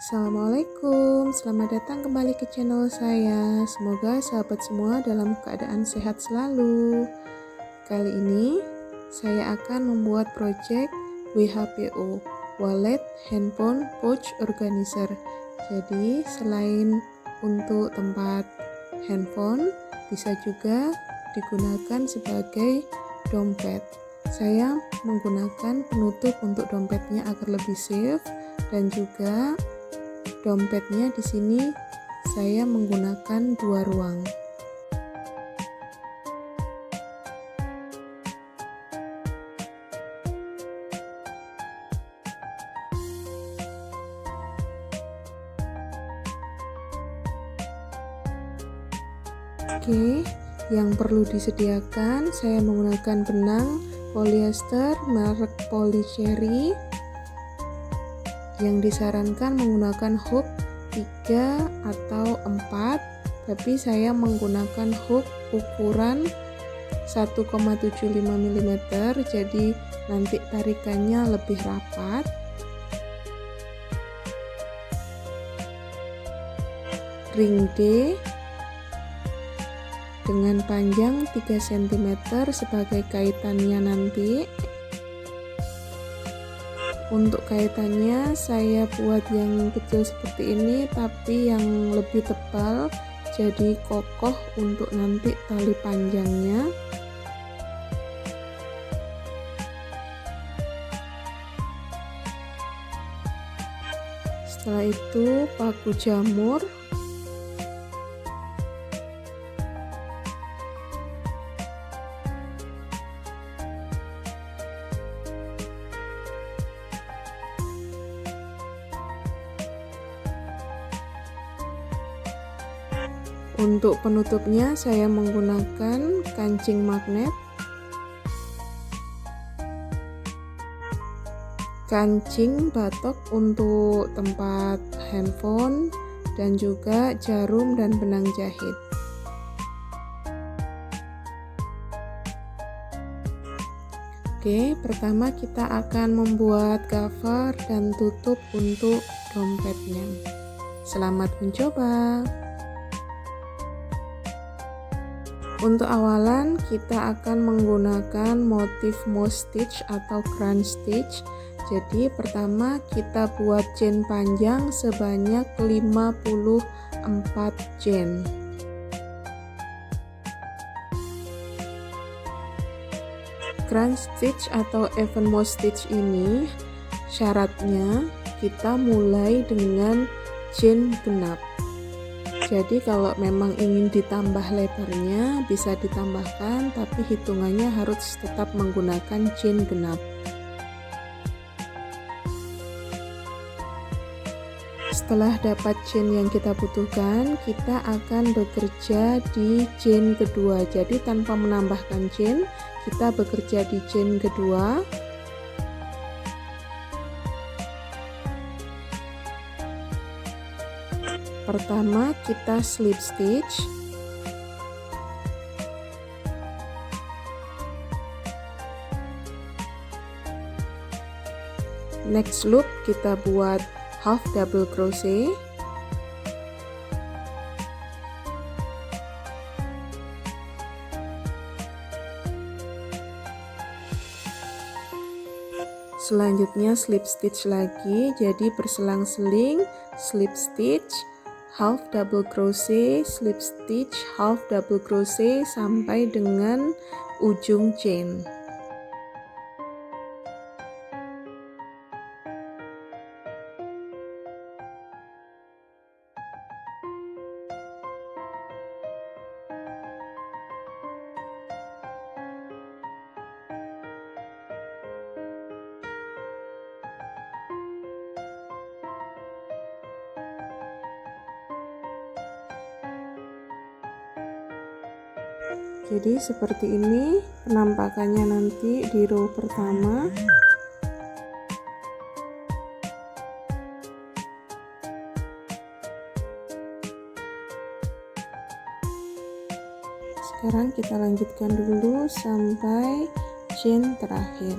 Assalamualaikum, selamat datang kembali ke channel saya. Semoga sahabat semua dalam keadaan sehat selalu. Kali ini saya akan membuat project WHPO, Wallet Handphone Pouch Organizer. Jadi selain untuk tempat handphone, bisa juga digunakan sebagai dompet. Saya menggunakan penutup untuk dompetnya agar lebih safe, dan juga dompetnya di sini saya menggunakan 2 ruang. Oke, yang perlu disediakan saya menggunakan benang polyester merek Polycherry. Yang disarankan menggunakan hook 3 atau 4, tapi saya menggunakan hook ukuran 1,75 mm, jadi nanti tarikannya lebih rapat. Ring D dengan panjang 3 cm sebagai kaitannya nanti. Untuk kaitannya saya buat yang kecil seperti ini, tapi yang lebih tebal, jadi kokoh untuk nanti tali panjangnya. Setelah itu paku jamur. Untuk penutupnya saya menggunakan kancing magnet, kancing batok untuk tempat handphone, dan juga jarum dan benang jahit. Oke, pertama kita akan membuat cover dan tutup untuk dompetnya. Selamat mencoba. Untuk awalan kita akan menggunakan motif moss stitch atau crunch stitch. Jadi pertama kita buat chain panjang sebanyak 54 chain. Crunch stitch atau even moss stitch ini syaratnya kita mulai dengan chain genap. Jadi kalau memang ingin ditambah lebarnya bisa ditambahkan, tapi hitungannya harus tetap menggunakan chain genap. Setelah dapat chain yang kita butuhkan, kita akan bekerja di chain kedua. Jadi tanpa menambahkan chain, kita bekerja di chain kedua. Pertama kita slip stitch, next loop kita buat half double crochet, selanjutnya slip stitch lagi, jadi berselang-seling slip stitch, half double crochet, slip stitch, half double crochet sampai dengan ujung chain. Jadi seperti ini penampakannya nanti di row pertama. Sekarang kita lanjutkan dulu sampai chain terakhir.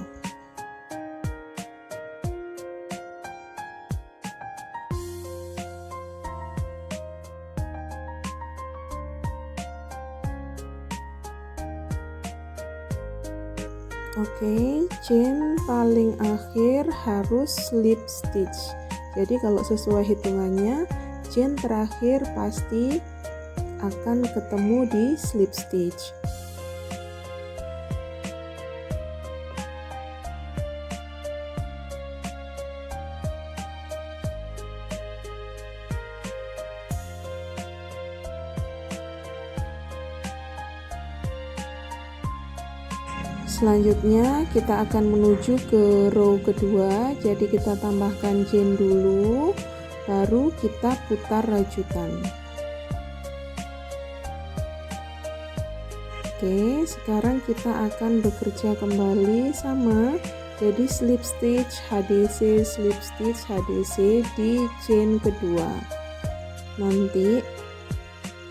Oke, chain paling akhir harus slip stitch. Jadi kalau sesuai hitungannya, chain terakhir pasti akan ketemu di slip stitch. Selanjutnya kita akan menuju ke row kedua, jadi kita tambahkan chain dulu, baru kita putar rajutan. Oke, sekarang kita akan bekerja kembali sama, jadi slip stitch HDC, slip stitch HDC di chain kedua. Nanti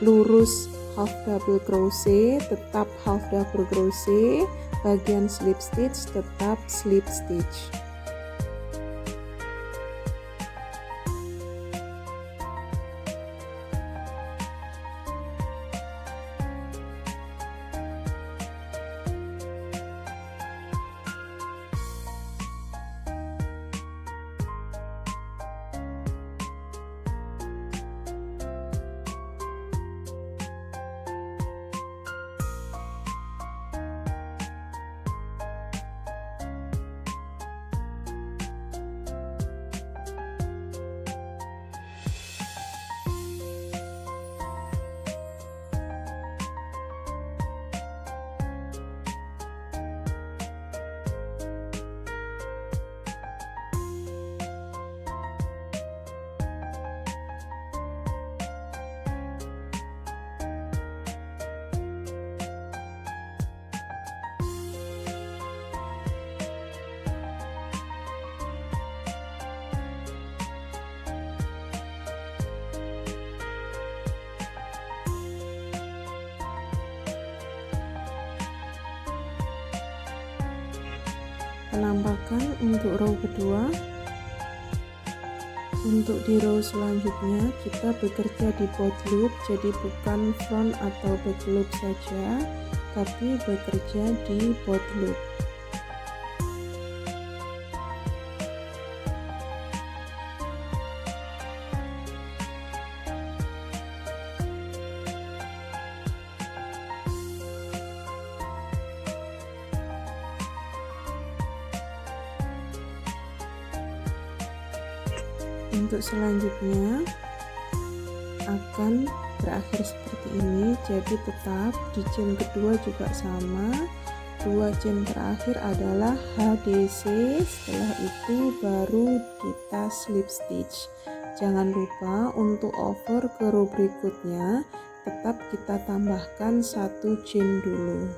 lurus half double crochet, tetap half double crochet, bagian slip stitch tetap slip stitch. Penampakan untuk row kedua. Untuk di row selanjutnya kita bekerja di both loop, jadi bukan front atau back loop saja, tapi bekerja di both loop. Untuk selanjutnya akan berakhir seperti ini, jadi tetap di chain kedua juga sama, dua chain terakhir adalah HDC, setelah itu baru kita slip stitch. Jangan lupa untuk over ke row berikutnya tetap kita tambahkan satu chain dulu.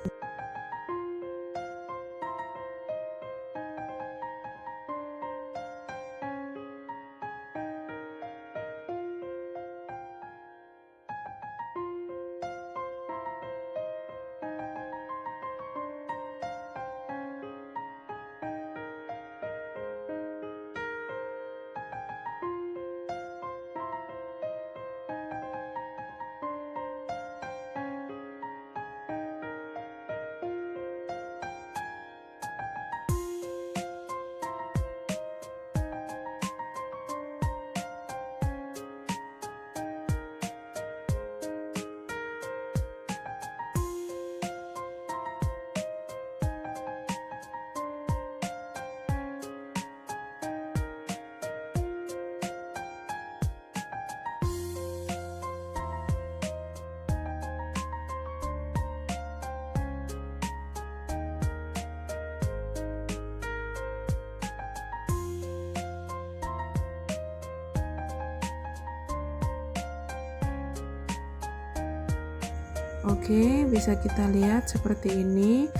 Oke, bisa kita lihat seperti ini.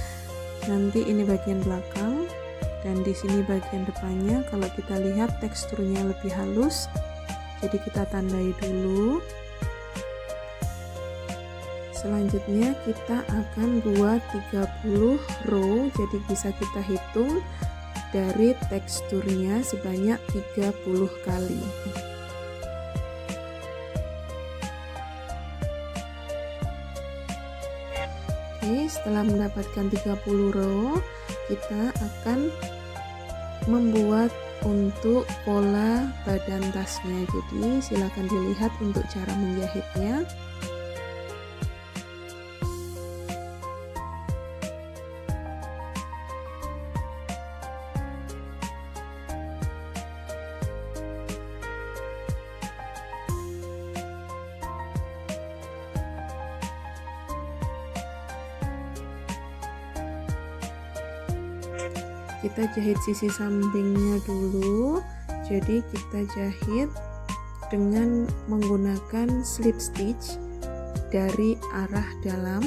Nanti ini bagian belakang dan di sini bagian depannya. Kalau kita lihat teksturnya lebih halus, jadi kita tandai dulu. Selanjutnya kita akan buat 30 row, jadi bisa kita hitung dari teksturnya sebanyak 30 kali. Oke, setelah mendapatkan 30 row, kita akan membuat untuk pola badan tasnya. Jadi silakan dilihat untuk cara menjahitnya. Kita jahit sisi sampingnya dulu. Jadi kita jahit dengan menggunakan slip stitch dari arah dalam.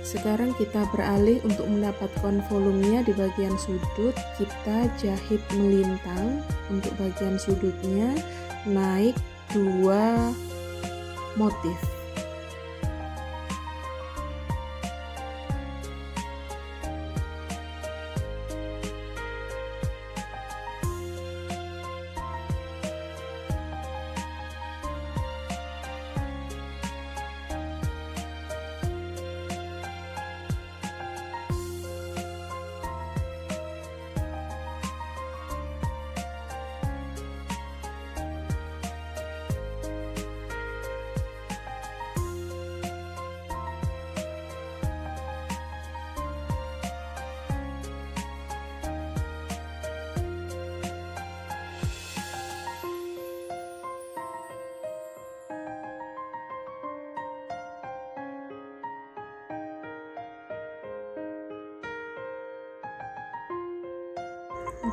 Sekarang kita beralih untuk mendapatkan volumenya di bagian sudut. Kita jahit melintang untuk bagian sudutnya, naik 2 motif.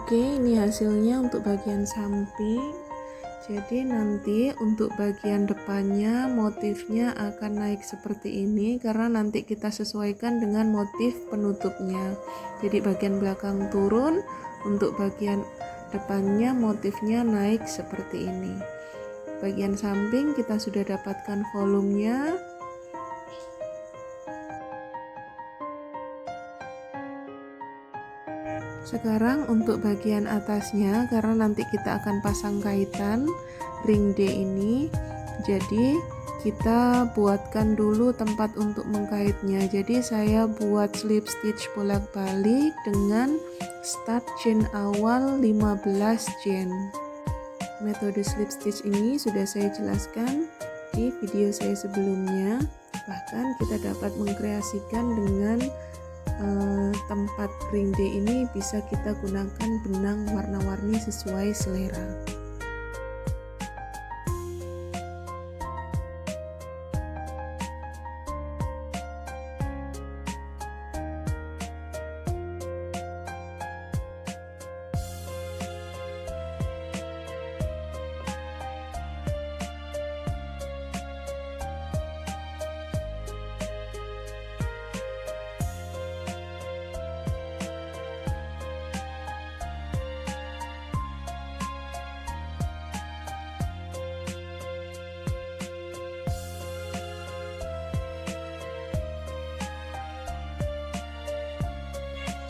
Oke, ini hasilnya untuk bagian samping. Jadi nanti untuk bagian depannya motifnya akan naik seperti ini karena nanti kita sesuaikan dengan motif penutupnya. Jadi bagian belakang turun, untuk bagian depannya motifnya naik seperti ini. Bagian samping kita sudah dapatkan volumenya. Sekarang untuk bagian atasnya, karena nanti kita akan pasang kaitan ring D ini, jadi kita buatkan dulu tempat untuk mengkaitnya. Jadi saya buat slip stitch bolak-balik dengan start chain awal 15 chain. Metode slip stitch ini sudah saya jelaskan di video saya sebelumnya. Bahkan kita dapat mengkreasikan dengan tempat ring D ini bisa kita gunakan benang warna-warni sesuai selera.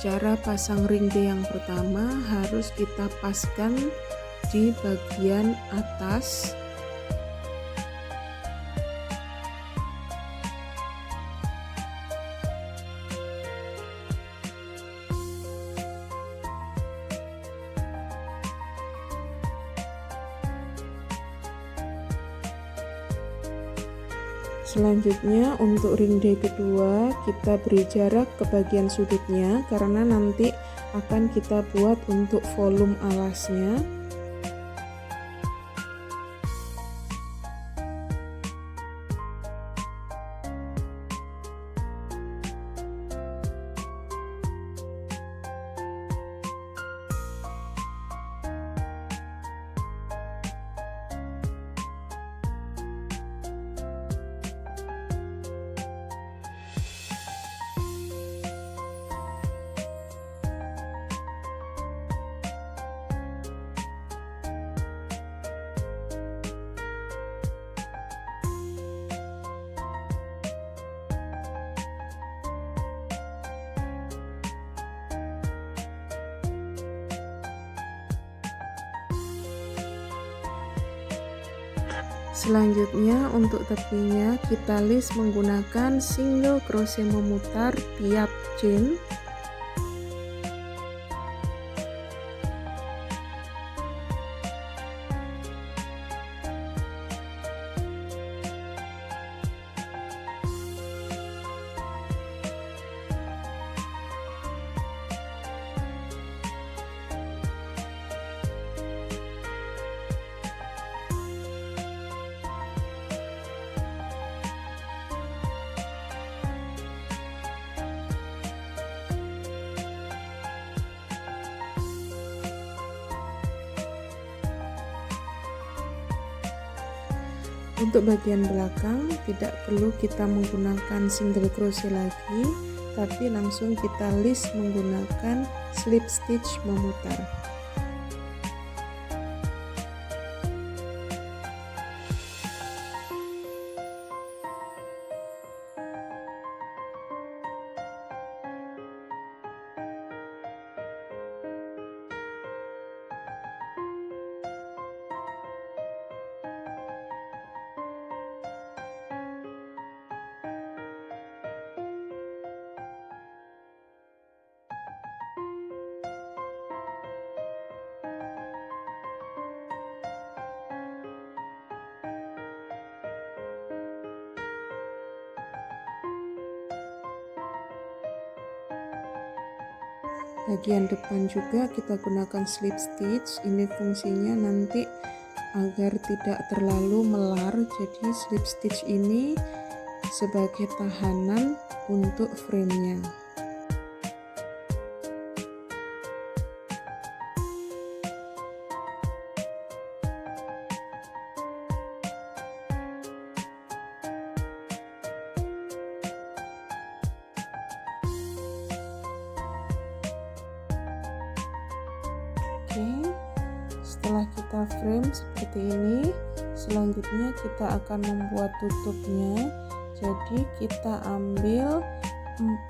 Cara pasang ring D yang pertama harus kita paskan di bagian atas. Selanjutnya untuk ring D kedua kita beri jarak ke bagian sudutnya karena nanti akan kita buat untuk volume alasnya. Selanjutnya untuk tepinya kita list menggunakan single crochet memutar tiap chain. Untuk bagian belakang tidak perlu kita menggunakan single crochet lagi, tapi langsung kita list menggunakan slip stitch memutar. Bagian depan juga kita gunakan slip stitch. Ini fungsinya nanti agar tidak terlalu melar, jadi slip stitch ini sebagai tahanan untuk framenya. Oke, setelah kita frame seperti ini, selanjutnya kita akan membuat tutupnya. Jadi kita ambil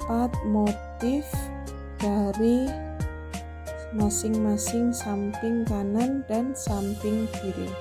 4 motif dari masing-masing samping kanan dan samping kiri.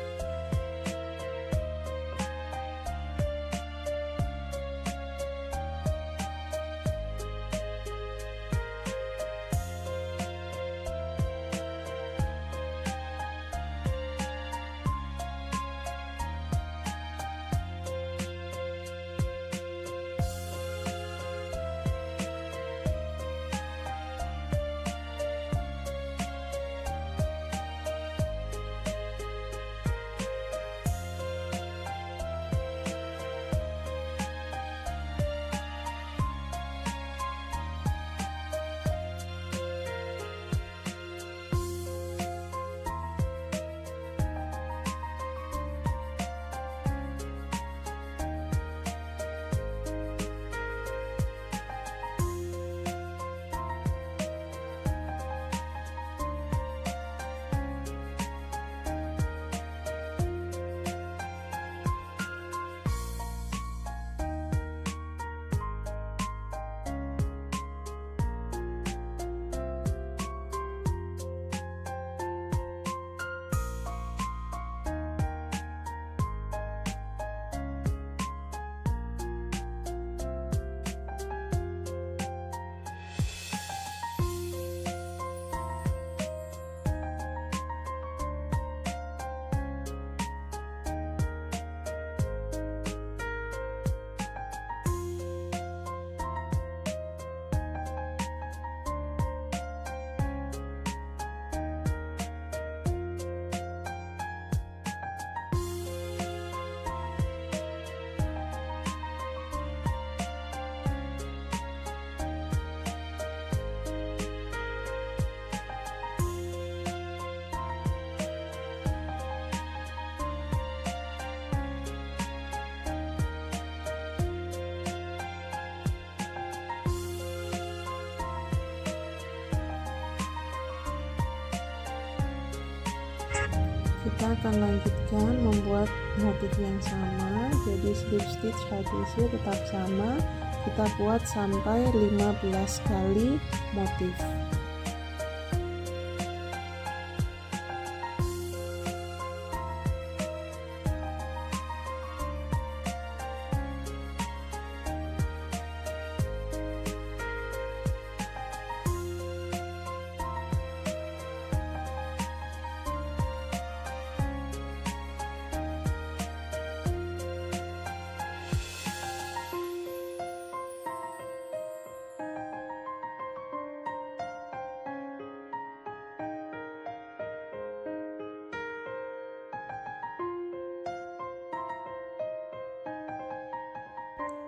Kita akan lanjutkan membuat motif yang sama, jadi slip stitch HTC tetap sama, kita buat sampai 15 kali motif.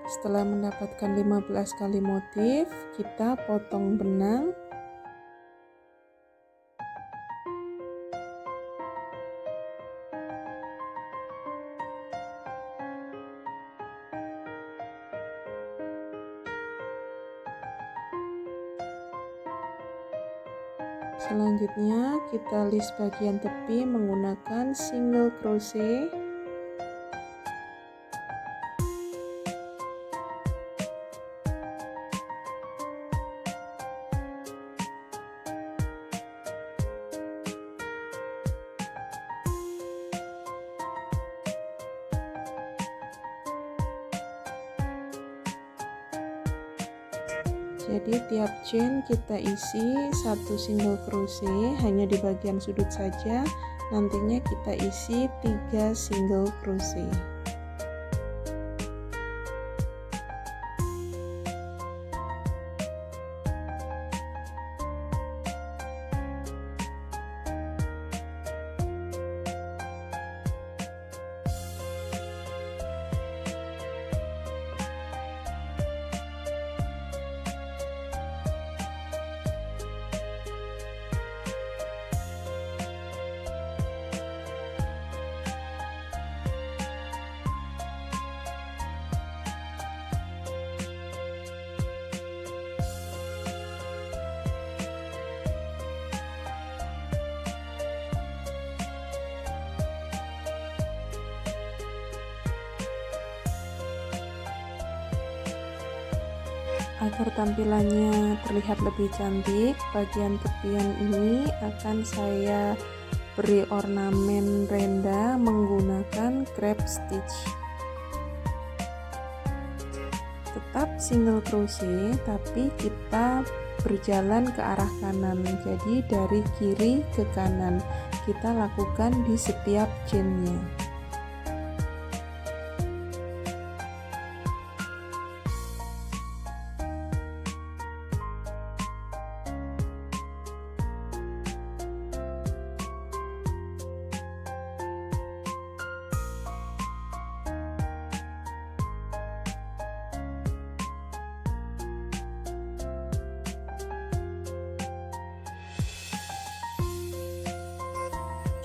Setelah mendapatkan 15 kali motif, kita potong benang. Selanjutnya kita list bagian tepi menggunakan single crochet. Jadi tiap chain kita isi 1 single crochet hanya di bagian sudut saja, nantinya kita isi 3 single crochet. Agar tampilannya terlihat lebih cantik, bagian tepian ini akan saya beri ornamen renda menggunakan crepe stitch. Tetap single crochet tapi kita berjalan ke arah kanan, jadi dari kiri ke kanan kita lakukan di setiap chainnya.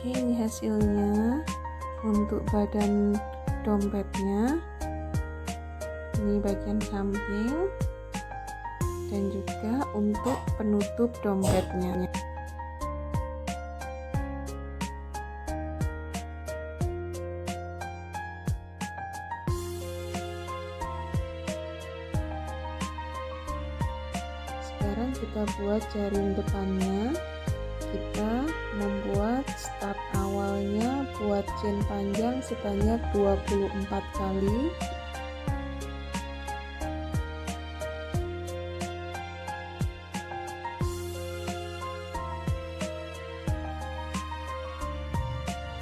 Oke, ini hasilnya untuk badan dompetnya. Ini bagian samping dan juga untuk penutup dompetnya. Sekarang kita buat jaring depannya. Kita membuat start awalnya buat chain panjang sebanyak 24 kali.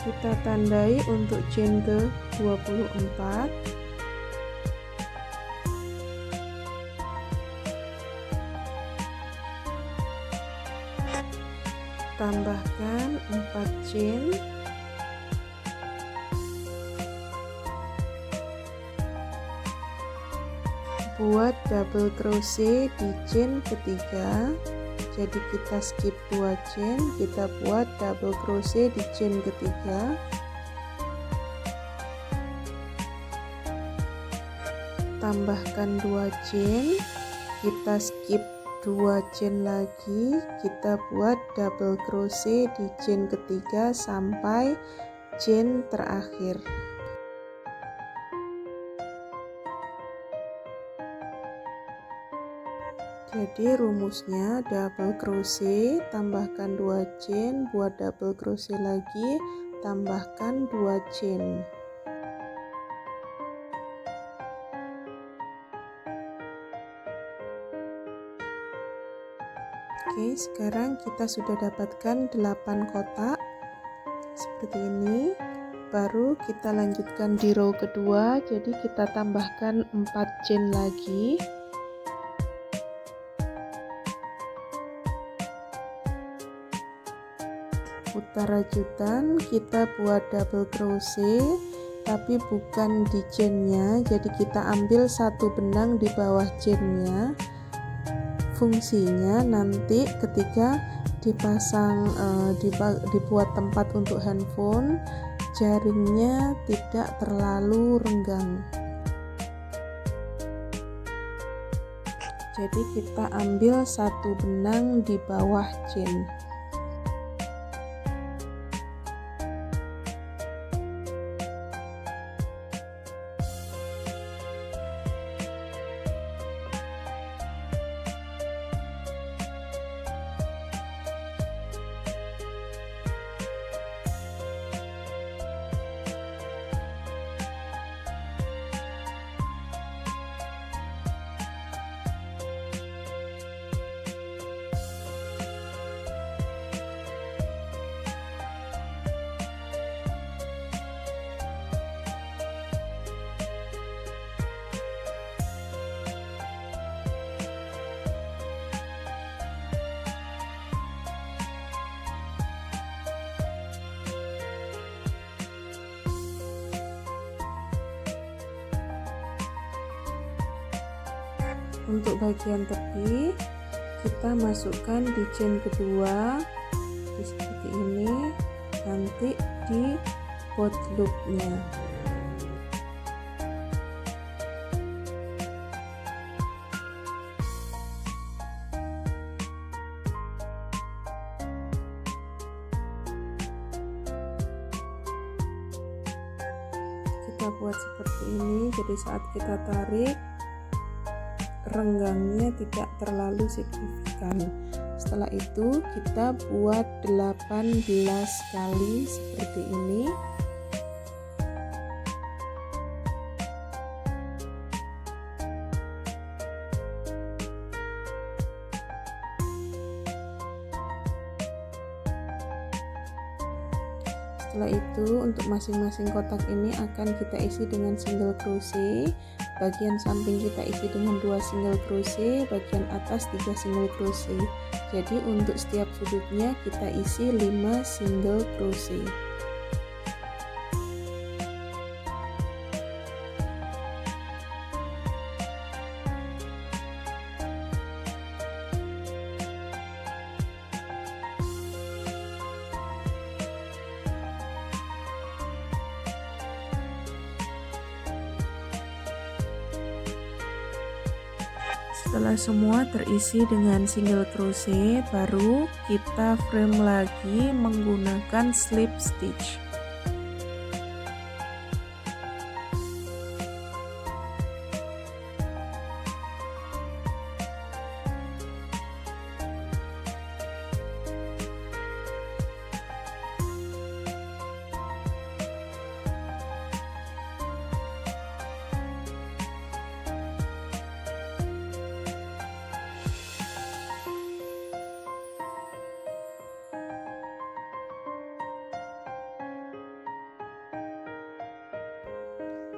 Kita tandai untuk chain ke 24. Tambahkan 4 chain. Buat double crochet di chain ketiga. Jadi kita skip 2 chain, kita buat double crochet di chain ketiga. Tambahkan 2 chain, kita skip 2 chain lagi, kita buat double crochet di chain ketiga sampai chain terakhir. Jadi rumusnya double crochet, tambahkan 2 chain, buat double crochet lagi, tambahkan 2 chain. Oke, sekarang kita sudah dapatkan 8 kotak seperti ini. Baru kita lanjutkan di row kedua, jadi kita tambahkan 4 chain lagi. Putar rajutan, kita buat double crochet tapi bukan di chainnya. Jadi kita ambil satu benang di bawah chainnya. Fungsinya nanti ketika dipasang dibuat tempat untuk handphone, jaringnya tidak terlalu renggang. Jadi kita ambil satu benang di bawah chain. Untuk bagian tepi kita masukkan di chain kedua seperti ini, nanti di bot loopnya. Kita buat seperti ini, jadi saat kita tarik renggangnya tidak terlalu signifikan. Setelah itu kita buat 18 kali seperti ini. Setelah itu untuk masing-masing kotak ini akan kita isi dengan single crochet. Bagian samping kita isi dengan 2 single crochet, bagian atas 3 single crochet. Jadi untuk setiap sudutnya kita isi 5 single crochet. Setelah semua terisi dengan single crochet, baru kita frame lagi menggunakan slip stitch.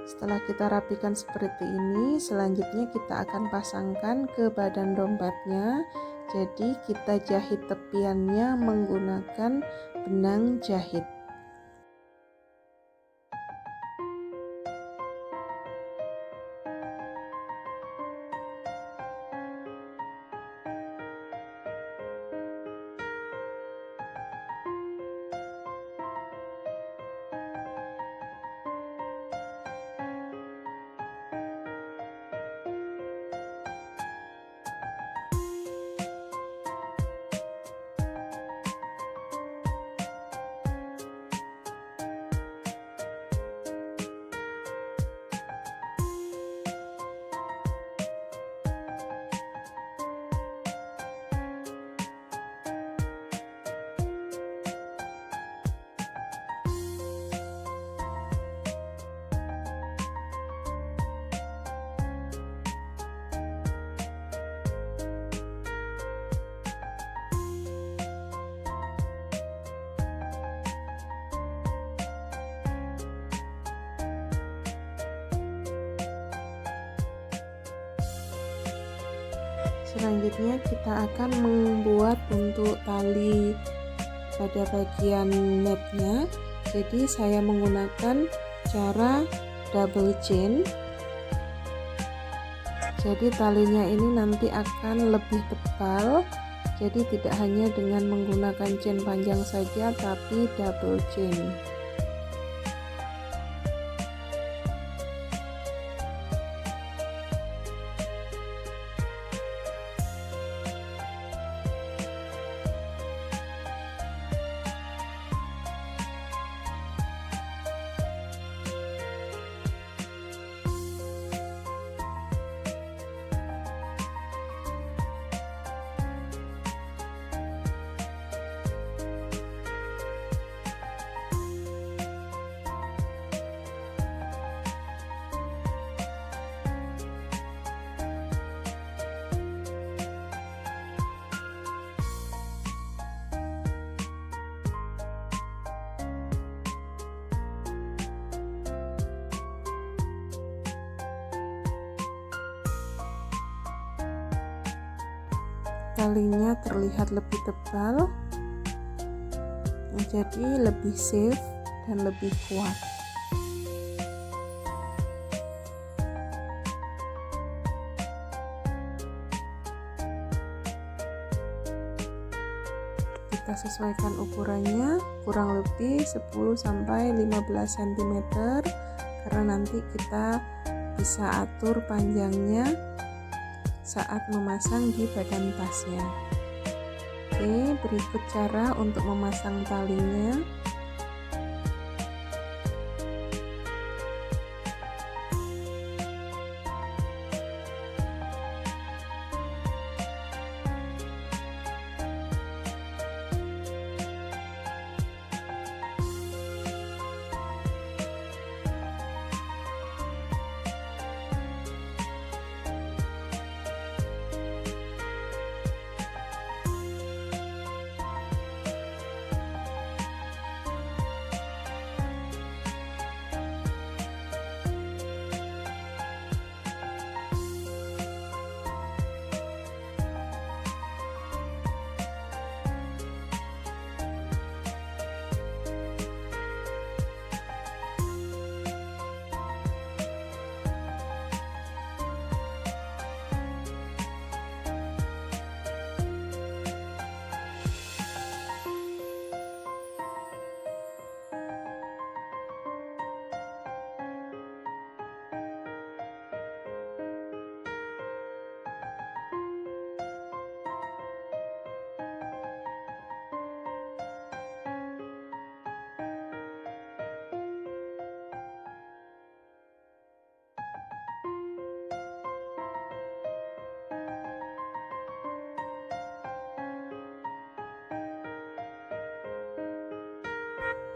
Setelah kita rapikan seperti ini, selanjutnya kita akan pasangkan ke badan dompetnya. Jadi kita jahit tepiannya menggunakan benang jahit. Selanjutnya kita akan membuat untuk tali pada bagian netnya. Jadi saya menggunakan cara double chain. Jadi talinya ini nanti akan lebih tebal, jadi tidak hanya dengan menggunakan chain panjang saja tapi double chain. Talinya terlihat lebih tebal, jadi lebih safe dan lebih kuat. Kita sesuaikan ukurannya kurang lebih 10-15 cm, karena nanti kita bisa atur panjangnya saat memasang di badan tasnya. Oke, berikut cara untuk memasang talinya.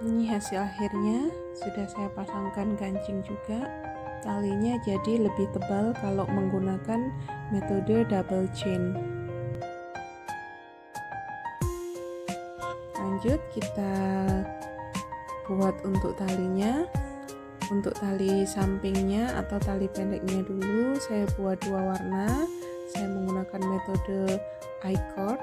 Ini hasil akhirnya, sudah saya pasangkan kancing juga. Talinya jadi lebih tebal kalau menggunakan metode double chain. Lanjut kita buat untuk talinya. Untuk tali sampingnya atau tali pendeknya dulu saya buat 2 warna. Saya menggunakan metode I-cord.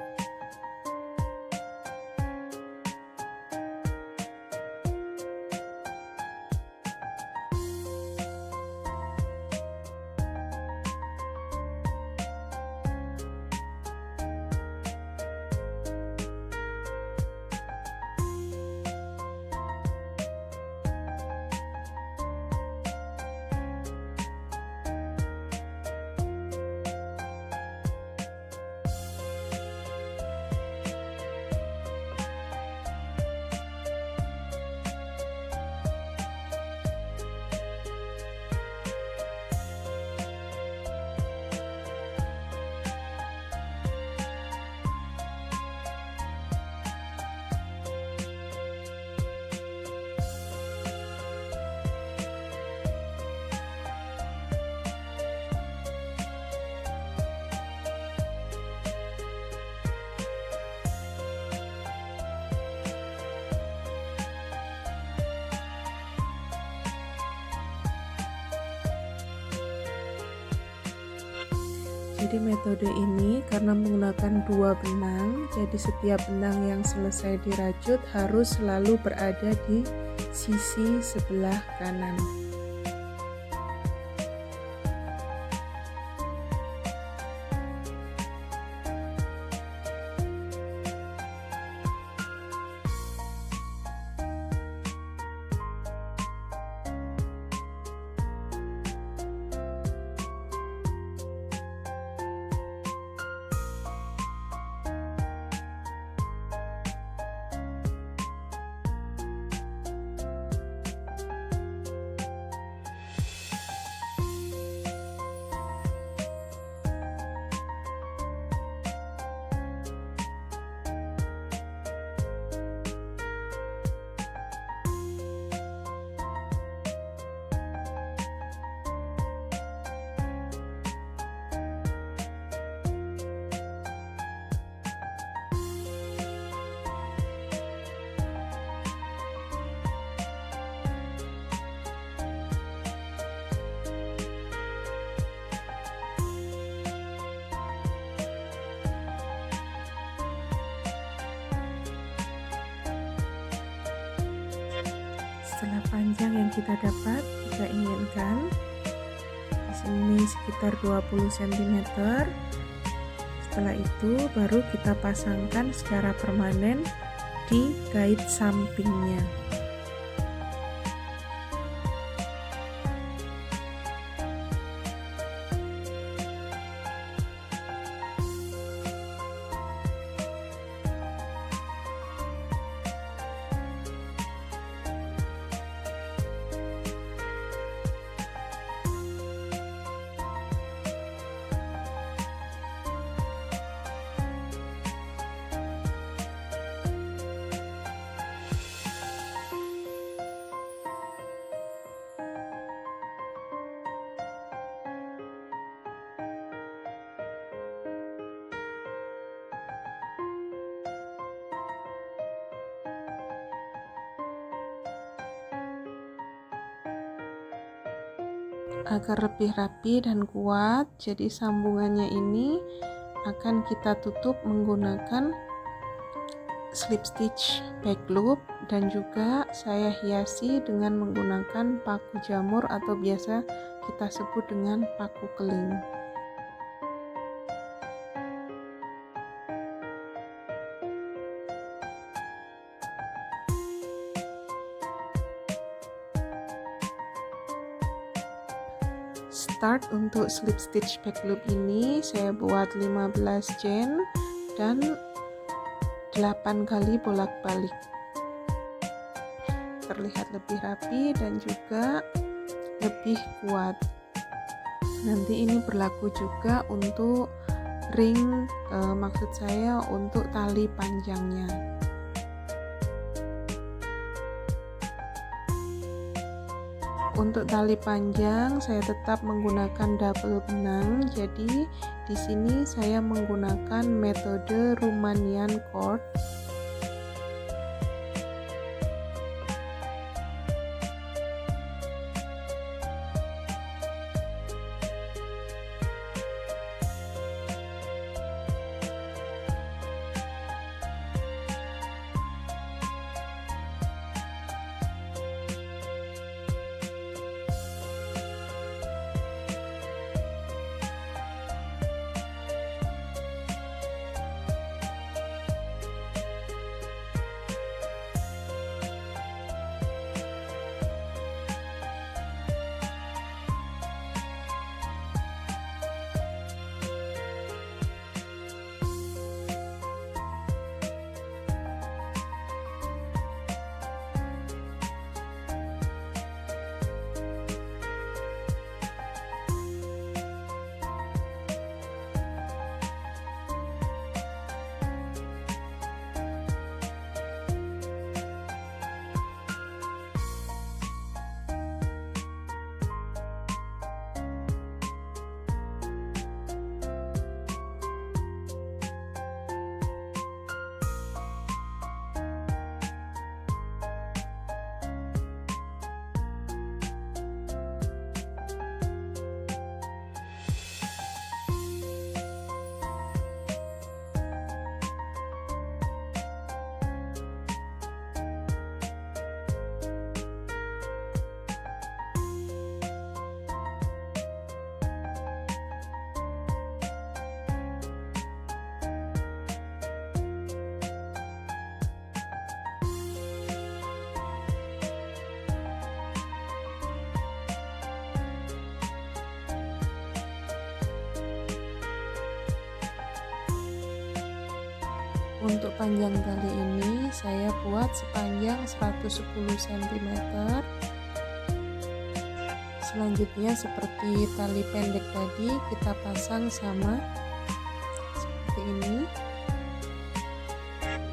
Jadi metode ini karena menggunakan 2 benang, jadi setiap benang yang selesai dirajut harus selalu berada di sisi sebelah kanan. Setelah panjang yang kita dapat, kita inginkan di sini sekitar 20 cm. Setelah itu baru kita pasangkan secara permanen di kait sampingnya. Agar lebih rapi dan kuat, jadi sambungannya ini akan kita tutup menggunakan slip stitch back loop, dan juga saya hiasi dengan menggunakan paku jamur atau biasa kita sebut dengan paku keling. Start untuk slip stitch back loop ini saya buat 15 chain dan 8 kali bolak-balik. Terlihat lebih rapi dan juga lebih kuat. Nanti ini berlaku juga untuk ring, maksud saya untuk tali panjangnya. Untuk tali panjang saya tetap menggunakan double benang. Jadi di sini saya menggunakan metode Romanian cord. Untuk panjang tali ini saya buat sepanjang 110 cm. Selanjutnya seperti tali pendek tadi kita pasang sama seperti ini.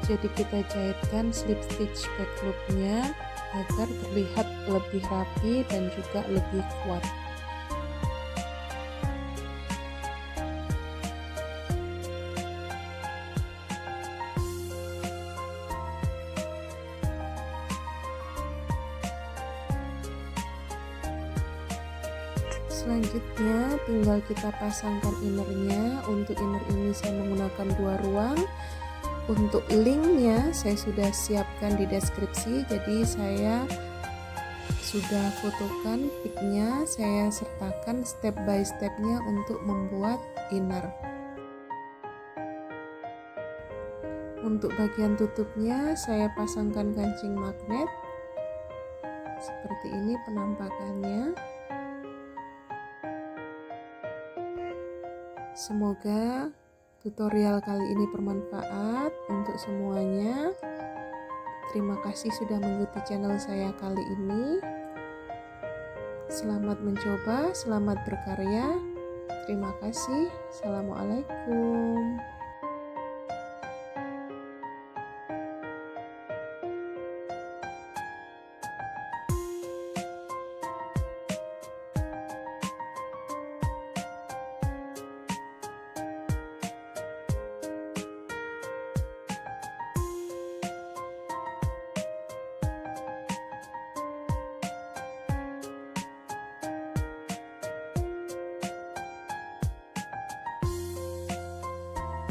Jadi kita jahitkan slip stitch back loopnya agar terlihat lebih rapi dan juga lebih kuat. Selanjutnya tinggal kita pasangkan innernya. Untuk inner ini saya menggunakan 2 ruang. Untuk linknya saya sudah siapkan di deskripsi, jadi saya sudah fotokan pic-nya, saya sertakan step by stepnya untuk membuat inner. Untuk bagian tutupnya saya pasangkan kancing magnet. Seperti ini penampakannya. Semoga tutorial kali ini bermanfaat untuk semuanya. Terima kasih sudah mengikuti channel saya kali ini. Selamat mencoba, selamat berkarya. Terima kasih. Assalamualaikum.